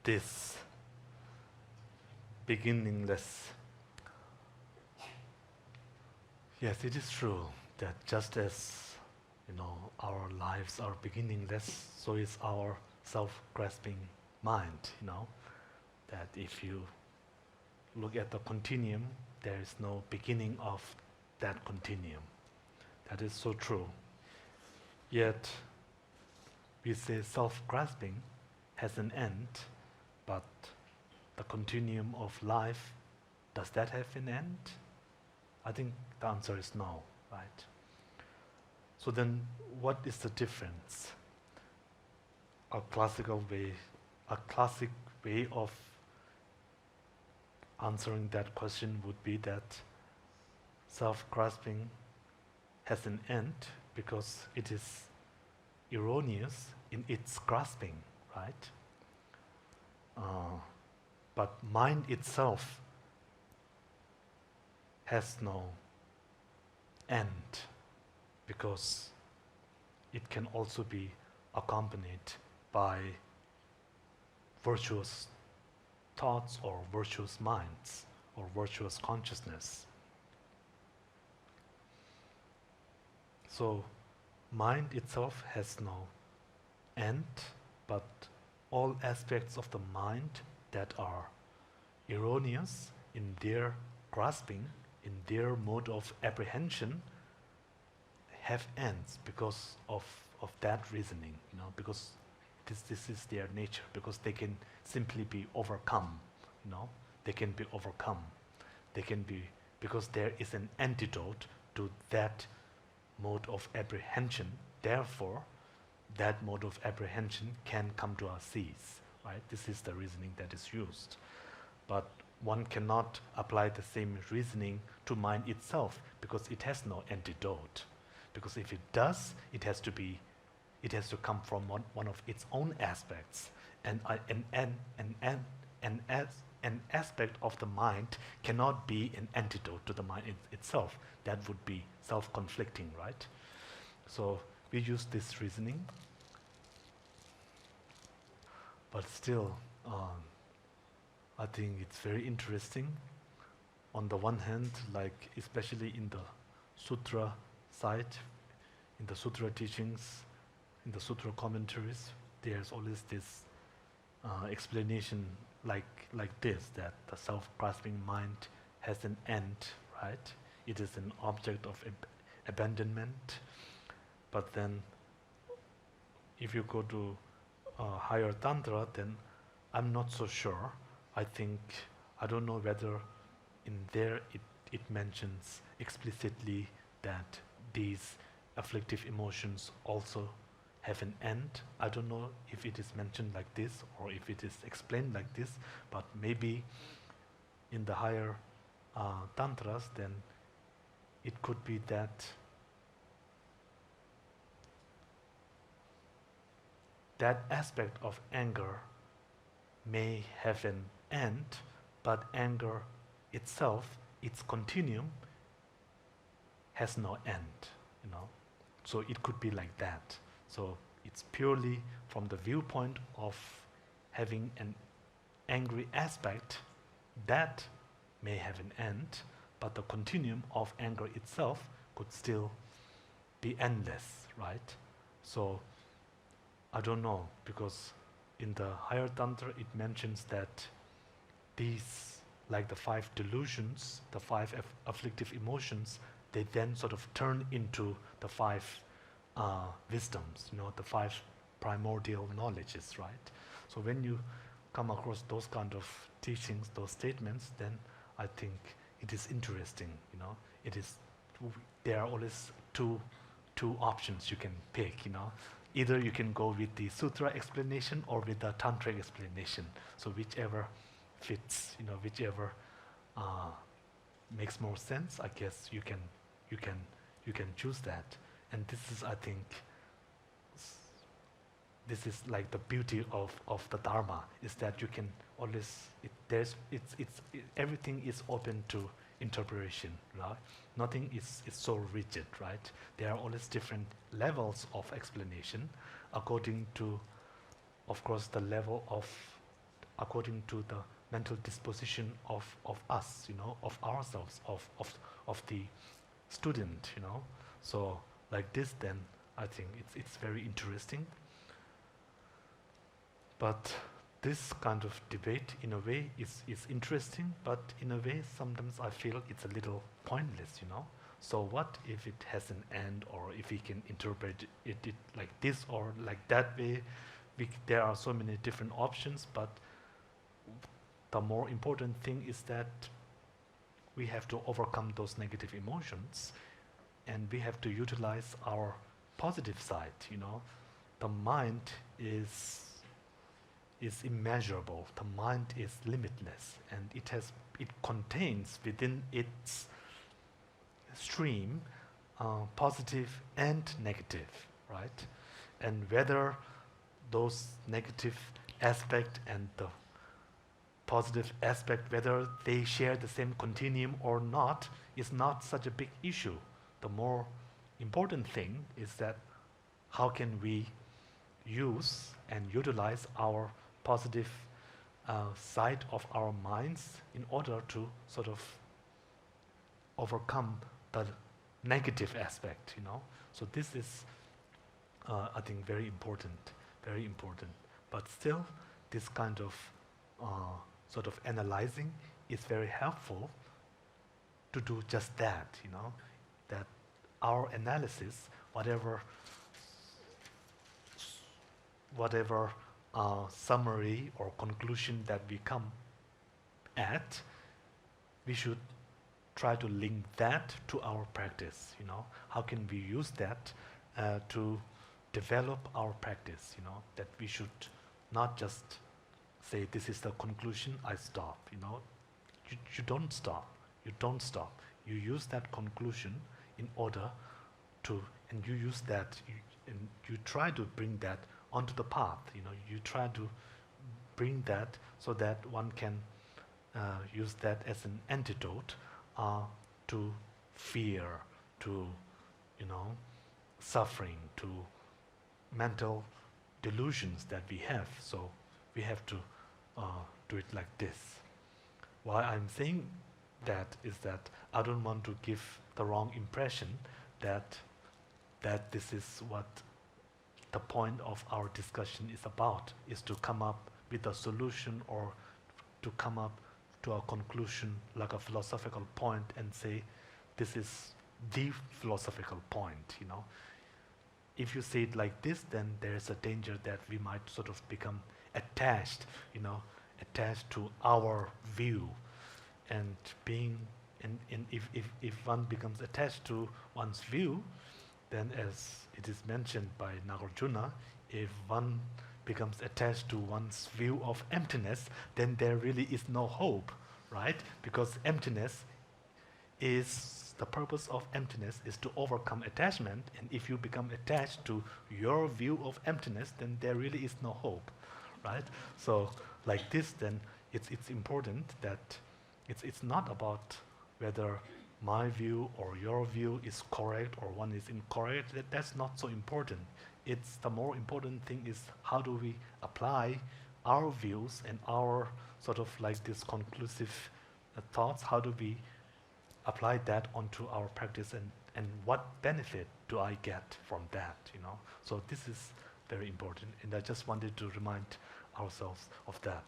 this beginningless. Yes, it is true that just as our lives are beginningless, so is our self-grasping mind. That if you look at the continuum, there is no beginning of that continuum. That is so true. Yet we say self-grasping has an end, but the continuum of life, does that have an end? I think the answer is no, right? So then what is the difference? A classic way of answering that question would be that self-grasping has an end because it is erroneous in its grasping, right? But mind itself has no end because it can also be accompanied by virtuous thoughts or virtuous minds or virtuous consciousness. So mind itself has no end, but all aspects of the mind that are erroneous in their grasping, in their mode of apprehension, have ends because of that reasoning, because this is their nature, because they can simply be overcome, they can be overcome. They can be, because there is an antidote to that mode of apprehension, therefore that mode of apprehension can come to our cease, right? This is the reasoning that is used. But one cannot apply the same reasoning to mind itself because it has no antidote. Because if it does, it has to come from one of its own aspects, and an aspect of the mind cannot be an antidote to the mind itself. That would be self-conflicting, right? So we use this reasoning, but still, I think it's very interesting. On the one hand, like especially in the sutra side, in the sutra teachings, in the sutra commentaries, there's always this explanation like this, that the self-grasping mind has an end, right? It is an object of abandonment. But then if you go to higher tantra, then I'm not so sure. I don't know whether in there it mentions explicitly that these afflictive emotions also have an end. I don't know if it is mentioned like this or if it is explained like this, but maybe in the higher tantras, then it could be that that aspect of anger may have an end, but anger itself, its continuum, has no end, So it could be like that. So it's purely from the viewpoint of having an angry aspect that may have an end, but the continuum of anger itself could still be endless, right? So I don't know, because in the higher tantra it mentions that these, like the 5 delusions, the 5 afflictive emotions, they then sort of turn into the 5 wisdoms, the 5 primordial knowledges, right? So when you come across those kind of teachings, those statements, then I think it is interesting, there are always two options you can pick, Either you can go with the sutra explanation or with the tantric explanation. So whichever fits, whichever makes more sense, I guess you can choose that. And this is, I think, this is like the beauty of the Dharma, is that you can always, everything is open to interpretation, right? Nothing is so rigid, right? There are always different levels of explanation according to, of course, the level of according to the mental disposition of us, of ourselves, of the student, So like this, then I think it's very interesting. But this kind of debate, in a way, is interesting, but in a way, sometimes I feel it's a little pointless, So what if it has an end, or if we can interpret it like this or like that way? There are so many different options, but the more important thing is that we have to overcome those negative emotions, and we have to utilize our positive side, The mind is immeasurable. The mind is limitless, and it contains within its stream positive and negative, right? And whether those negative aspect and the positive aspect, whether they share the same continuum or not, is not such a big issue. The more important thing is that how can we use and utilize our positive side of our minds in order to sort of overcome the negative aspect, So this is, I think, very important. But still, this kind of sort of analyzing is very helpful to do just that, that our analysis, whatever summary or conclusion that we come at, we should try to link that to our practice, How can we use that to develop our practice, That we should not just say, this is the conclusion, I stop, You don't stop. You use that conclusion in order to, and you use that, and you try to bring that onto the path, You try to bring that so that one can use that as an antidote to fear, to, suffering, to mental delusions that we have. So we have to do it like this. Why I'm saying that is that I don't want to give the wrong impression that this is what the point of our discussion is about, is to come up with a solution or to come up to a conclusion, like a philosophical point, and say, this is the philosophical point, If you say it like this, then there is a danger that we might sort of become attached, attached to our view. And if one becomes attached to one's view, then as it is mentioned by Nagarjuna, if one becomes attached to one's view of emptiness, then there really is no hope, right? Because emptiness is, the purpose of emptiness is to overcome attachment, and if you become attached to your view of emptiness, then there really is no hope, right? So like this, then it's important that it's not about whether my view or your view is correct or one is incorrect. That's not so important. It's the more important thing is how do we apply our views and our sort of like this conclusive thoughts, how do we apply that onto our practice, and what benefit do I get from that, So this is very important, and I just wanted to remind ourselves of that.